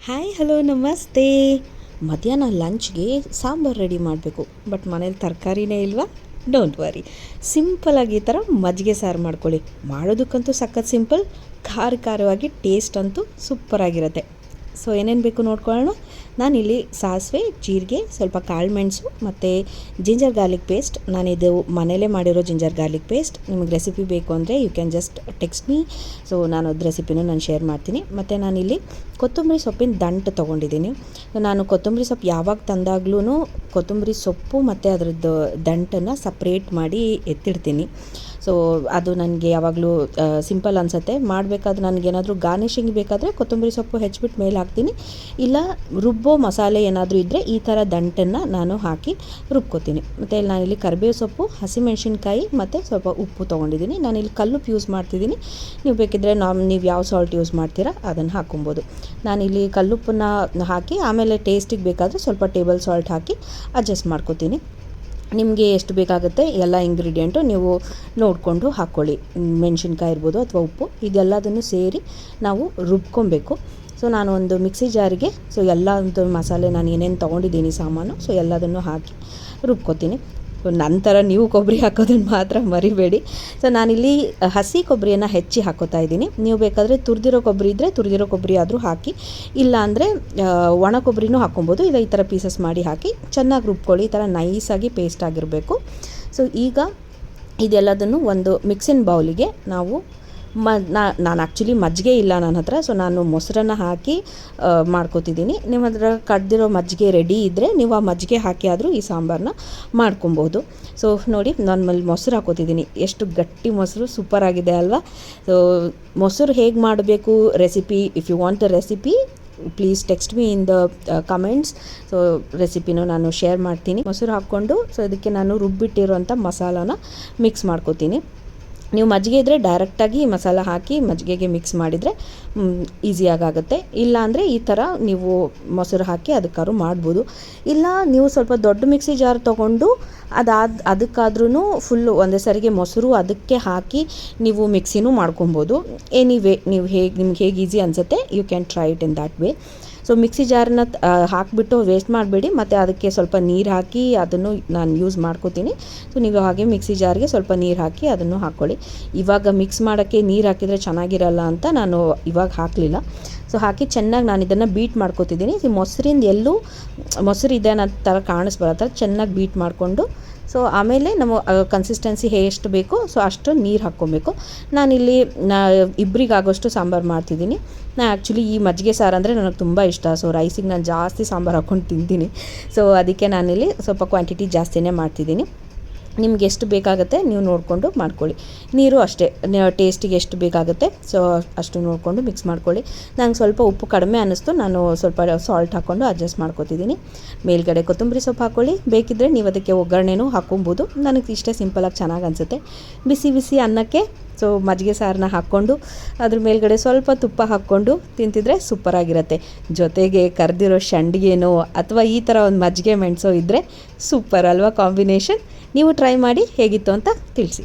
Hi hello ನಮಸ್ತೆ. ಮಧ್ಯಾಹ್ನ ಲಂಚ್ಗೆ sambar ready ಮಾಡಬೇಕು, ಬಟ್ ಮನೇಲಿ ತರಕಾರಿನೇ ಇಲ್ವಾ? ಡೋಂಟ್ ವರಿ, ಸಿಂಪಲಾಗಿ ಈ ಥರ ಮಜ್ಜಿಗೆ ಸಾರು ಮಾಡ್ಕೊಳ್ಳಿ. ಮಾಡೋದಕ್ಕಂತೂ ಸಖತ್ ಸಿಂಪಲ್, ಖಾರವಾಗಿ ಟೇಸ್ಟ್ ಅಂತೂ ಸೂಪರಾಗಿರುತ್ತೆ. ಸೊ ಏನೇನು ಬೇಕು ನೋಡ್ಕೊಳ್ಳೋಣ. ನಾನಿಲ್ಲಿ ಸಾಸಿವೆ, ಜೀರಿಗೆ, ಸ್ವಲ್ಪ ಕಾಳು ಮೆಣಸು ಮತ್ತು ಜಿಂಜರ್ ಗಾರ್ಲಿಕ್ ಪೇಸ್ಟ್. ನಾನಿದು ಮನೇಲೇ ಮಾಡಿರೋ ಜಿಂಜರ್ ಗಾರ್ಲಿಕ್ ಪೇಸ್ಟ್. ನಿಮಗೆ ರೆಸಿಪಿ ಬೇಕು ಅಂದರೆ you can just text me. So ನಾನು ಅದು ರೆಸಿಪಿನೂ ನಾನು ಶೇರ್ ಮಾಡ್ತೀನಿ. ಮತ್ತು ನಾನಿಲ್ಲಿ ಕೊತ್ತಂಬರಿ ಸೊಪ್ಪಿನ ದಂಟು ತೊಗೊಂಡಿದ್ದೀನಿ. ನಾನು ಕೊತ್ತಂಬರಿ ಸೊಪ್ಪು ಯಾವಾಗ ತಂದಾಗ್ಲೂ ಕೊತ್ತಂಬರಿ ಸೊಪ್ಪು ಮತ್ತು ಅದರದ್ದು ದಂಟನ್ನು ಸಪ್ರೇಟ್ ಮಾಡಿ ಎತ್ತಿಡ್ತೀನಿ. ಸೊ ಅದು ನನಗೆ ಯಾವಾಗಲೂ ಸಿಂಪಲ್ ಅನಿಸುತ್ತೆ. ಮಾಡಬೇಕಾದ್ರೆ ನನಗೇನಾದರೂ ಗಾರ್ನಿಷಿಂಗ್ ಬೇಕಾದರೆ ಕೊತ್ತಂಬರಿ ಸೊಪ್ಪು ಹೆಚ್ಚಿಬಿಟ್ಟು ಮೇಲೆ ಹಾಕ್ತೀನಿ. ಇಲ್ಲ ರುಬ್ಬೋ ಮಸಾಲೆ ಏನಾದರೂ ಇದ್ದರೆ ಈ ಥರ ದಂಟನ್ನು ನಾನು ಹಾಕಿ ರುಬ್ಕೋತೀನಿ. ಮತ್ತು ನಾನಿಲ್ಲಿ ಕರಿಬೇವು ಸೊಪ್ಪು, ಹಸಿಮೆಣ್ಸಿನ್ಕಾಯಿ ಮತ್ತು ಸ್ವಲ್ಪ ಉಪ್ಪು ತೊಗೊಂಡಿದ್ದೀನಿ. ನಾನಿಲ್ಲಿ ಕಲ್ಲುಪ್ಪು ಯೂಸ್ ಮಾಡ್ತಿದ್ದೀನಿ. ನೀವು ಬೇಕಿದ್ದರೆ ನೀವು ಯಾವ ಸಾಲ್ಟ್ ಯೂಸ್ ಮಾಡ್ತೀರಾ ಅದನ್ನು ಹಾಕ್ಕೊಬೋದು. ನಾನಿಲ್ಲಿ ಕಲ್ಲುಪ್ಪನ್ನು ಹಾಕಿ ಆಮೇಲೆ ಟೇಸ್ಟಿಗೆ ಬೇಕಾದರೆ ಸ್ವಲ್ಪ ಟೇಬಲ್ ಸಾಲ್ಟ್ ಹಾಕಿ ಅಡ್ಜಸ್ಟ್ ಮಾಡ್ಕೋತೀನಿ. ನಿಮಗೆ ಎಷ್ಟು ಬೇಕಾಗುತ್ತೆ ಎಲ್ಲ ಇಂಗ್ರೀಡಿಯೆಂಟು ನೀವು ನೋಡಿಕೊಂಡು ಹಾಕ್ಕೊಳ್ಳಿ. ಮೆಣಸಿನ್ಕಾಯಿ ಇರ್ಬೋದು ಅಥವಾ ಉಪ್ಪು, ಇದೆಲ್ಲದನ್ನು ಸೇರಿ ನಾವು ರುಬ್ಕೊಬೇಕು. ಸೊ ನಾನು ಒಂದು ಮಿಕ್ಸಿ ಜಾರಿಗೆ ಎಲ್ಲ ಒಂದು ಮಸಾಲೆ ನಾನು ಏನೇನು ತೊಗೊಂಡಿದ್ದೀನಿ ಸಾಮಾನು, ಎಲ್ಲದನ್ನು ಹಾಕಿ ರುಬ್ಕೋತೀನಿ. ನಂತರ ನೀವು ಕೊಬ್ಬರಿ ಹಾಕೋದನ್ನು ಮಾತ್ರ ಮರಿಬೇಡಿ. ಸೊ ನಾನಿಲ್ಲಿ ಹಸಿ ಕೊಬ್ಬರಿಯನ್ನು ಹೆಚ್ಚಿ ಹಾಕೋತಾ ಇದ್ದೀನಿ. ನೀವು ಬೇಕಾದರೆ ತುರಿದಿರೋ ಕೊಬ್ಬರಿ ಇದ್ದರೆ ತುರಿದಿರೋ ಕೊಬ್ಬರಿ ಆದರೂ ಹಾಕಿ, ಇಲ್ಲ ಅಂದರೆ ಒಣ ಕೊಬ್ಬರಿನೂ ಹಾಕ್ಕೊಬೋದು. ಇಲ್ಲ ಈ ಥರ ಪೀಸಸ್ ಮಾಡಿ ಹಾಕಿ ಚೆನ್ನಾಗಿ ರುಬ್ಕೊಳ್ಳಿ. ಈ ಥರ ನೈಸಾಗಿ ಪೇಸ್ಟ್ ಆಗಿರಬೇಕು. ಸೊ ಈಗ ಇದೆಲ್ಲದನ್ನು ಒಂದು ಮಿಕ್ಸಿನ ಬೌಲಿಗೆ ನಾವು ನಾನು ಆ್ಯಕ್ಚುಲಿ ಮಜ್ಜಿಗೆ ಇಲ್ಲ ನನ್ನ ಹತ್ರ, ಸೊ ನಾನು ಮೊಸರನ್ನು ಹಾಕಿ ಮಾಡ್ಕೋತಿದ್ದೀನಿ. ನಿಮ್ಮ ಹತ್ರ ಕಡ್ದಿರೋ ಮಜ್ಜಿಗೆ ರೆಡಿ ಇದ್ದರೆ ನೀವು ಆ ಮಜ್ಜಿಗೆ ಹಾಕಿ ಆದರೂ ಈ ಸಾಂಬಾರನ್ನ ಮಾಡ್ಕೊಬೋದು. ಸೊ ನೋಡಿ, ನಾನು ಮೊಸರು ಹಾಕೋತಿದ್ದೀನಿ. ಎಷ್ಟು ಗಟ್ಟಿ ಮೊಸರು, ಸೂಪರಾಗಿದೆ ಅಲ್ವಾ? ಸೊ ಮೊಸರು ಹೇಗೆ ಮಾಡಬೇಕು recipe, if you want the recipe please text me in the comments. So ರೆಸಿಪಿನೂ ನಾನು ಶೇರ್ ಮಾಡ್ತೀನಿ. ಮೊಸರು ಹಾಕ್ಕೊಂಡು ಇದಕ್ಕೆ ನಾನು ರುಬ್ಬಿಟ್ಟಿರೋಂಥ ಮಸಾಲಾನ ಮಿಕ್ಸ್ ಮಾಡ್ಕೋತೀನಿ. ನೀವು ಮಜ್ಜಿಗೆ ಇದ್ದರೆ ಡೈರೆಕ್ಟಾಗಿ ಮಸಾಲ ಹಾಕಿ ಮಜ್ಜಿಗೆಗೆ ಮಿಕ್ಸ್ ಮಾಡಿದರೆ ಈಸಿಯಾಗುತ್ತೆ. ಇಲ್ಲ ಅಂದರೆ ಈ ಥರ ನೀವು ಮೊಸರು ಹಾಕಿ ಅದಕ್ಕಾದ್ರೂ ಮಾಡ್ಬೋದು. ಇಲ್ಲ ನೀವು ಸ್ವಲ್ಪ ದೊಡ್ಡ ಮಿಕ್ಸಿ ಜಾರ್ ತೊಗೊಂಡು ಅದಕ್ಕಾದ್ರೂ ಫುಲ್ಲು ಒಂದೇ ಸರಿಗೆ ಮೊಸರು ಅದಕ್ಕೆ ಹಾಕಿ ನೀವು ಮಿಕ್ಸಿನೂ ಮಾಡ್ಕೊಬೋದು. ಎನಿವೇ ನಿಮ್ಗೆ ಹೇಗೆ ಈಸಿ ಅನಿಸುತ್ತೆ you can try it in that way. So mixie ಜಾರನ್ನ ಹಾಕಿಬಿಟ್ಟು ವೇಸ್ಟ್ ಮಾಡಬೇಡಿ. ಮತ್ತು ಅದಕ್ಕೆ ಸ್ವಲ್ಪ ನೀರು ಹಾಕಿ ಅದನ್ನು ನಾನು ಯೂಸ್ ಮಾಡ್ಕೋತೀನಿ. ಸೊ ನೀವು ಹಾಗೆ ಮಿಕ್ಸಿ ಜಾರ್ಗೆ ಸ್ವಲ್ಪ ನೀರು ಹಾಕಿ ಅದನ್ನು ಹಾಕ್ಕೊಳ್ಳಿ. ಇವಾಗ ಮಿಕ್ಸ್ ಮಾಡೋಕ್ಕೆ ನೀರು ಹಾಕಿದರೆ ಚೆನ್ನಾಗಿರಲ್ಲ ಅಂತ ನಾನು ಇವಾಗ ಹಾಕಲಿಲ್ಲ. ಸೊ ಹಾಕಿ ಚೆನ್ನಾಗಿ ನಾನು ಇದನ್ನು ಬೀಟ್ ಮಾಡ್ಕೋತಿದ್ದೀನಿ. ಮೊಸರಿಂದ ಎಲ್ಲೂ ಮೊಸರು ಇದೆ ಅನ್ನೋ ಥರ ಕಾಣಿಸ್ಬರೋ ಚೆನ್ನಾಗಿ ಬೀಟ್ ಮಾಡಿಕೊಂಡು, ಸೊ ಆಮೇಲೆ ನಾವು ಕನ್ಸಿಸ್ಟೆನ್ಸಿ ಎಷ್ಟು ಬೇಕೋ ಸೊ ಅಷ್ಟು ನೀರು ಹಾಕ್ಕೊಬೇಕು. ನಾನಿಲ್ಲಿ ಇಬ್ಬರಿಗಾಗೋಷ್ಟು ಸಾಂಬಾರು ಮಾಡ್ತಿದ್ದೀನಿ. ನಾನು ಆ್ಯಕ್ಚುಲಿ ಈ ಮಜ್ಜಿಗೆ ಸಾರು ಅಂದರೆ ನನಗೆ ತುಂಬ ಇಷ್ಟ. ಸೊ ರೈಸಿಗೆ ನಾನು ಜಾಸ್ತಿ ಸಾಂಬಾರು ಹಾಕ್ಕೊಂಡು ತಿಂತೀನಿ. ಸೊ ಅದಕ್ಕೆ ನಾನಿಲ್ಲಿ ಸ್ವಲ್ಪ ಕ್ವಾಂಟಿಟಿ ಜಾಸ್ತಿನೇ ಮಾಡ್ತಿದ್ದೀನಿ. ನಿಮ್ಗೆ ಎಷ್ಟು ಬೇಕಾಗುತ್ತೆ ನೀವು ನೋಡಿಕೊಂಡು ಮಾಡ್ಕೊಳ್ಳಿ. ನೀರು ಅಷ್ಟೇ ಟೇಸ್ಟಿಗೆ ಎಷ್ಟು ಬೇಕಾಗುತ್ತೆ ಸೊ ಅಷ್ಟು ನೋಡಿಕೊಂಡು ಮಿಕ್ಸ್ ಮಾಡ್ಕೊಳ್ಳಿ. ನಂಗೆ ಸ್ವಲ್ಪ ಉಪ್ಪು ಕಡಿಮೆ ಅನ್ನಿಸ್ತು, ನಾನು ಸ್ವಲ್ಪ ಸಾಲ್ಟ್ ಹಾಕ್ಕೊಂಡು ಅಡ್ಜಸ್ಟ್ ಮಾಡ್ಕೊತಿದ್ದೀನಿ. ಮೇಲ್ಗಡೆ ಕೊತ್ತಂಬರಿ ಸೊಪ್ಪು ಹಾಕ್ಕೊಳ್ಳಿ. ಬೇಕಿದ್ದರೆ ನೀವು ಅದಕ್ಕೆ ಒಗ್ಗರಣೆನೂ ಹಾಕ್ಕೊಬೋದು. ನನಗೆ ಇಷ್ಟೇ ಸಿಂಪಲಾಗಿ ಚೆನ್ನಾಗಿ ಅನಿಸುತ್ತೆ. ಬಿಸಿ ಬಿಸಿ ಅನ್ನಕ್ಕೆ ಸೊ ಮಜ್ಜಿಗೆ ಸಾರನ್ನ ಹಾಕ್ಕೊಂಡು ಅದ್ರ ಮೇಲ್ಗಡೆ ಸ್ವಲ್ಪ ತುಪ್ಪ ಹಾಕ್ಕೊಂಡು ತಿಂತಿದ್ರೆ ಸೂಪರಾಗಿರುತ್ತೆ. ಜೊತೆಗೆ ಕರೆದಿರೋ ಸಂಡಿಗೆನೋ ಅಥವಾ ಈ ಥರ ಒಂದು ಮಜ್ಜಿಗೆ ಮೆಣಸೋ ಇದ್ದರೆ ಸೂಪರ್ ಅಲ್ವಾ ಕಾಂಬಿನೇಷನ್. ನೀವು ಟ್ರೈ ಮಾಡಿ ಹೇಗಿತ್ತು ಅಂತ ತಿಳಿಸಿ.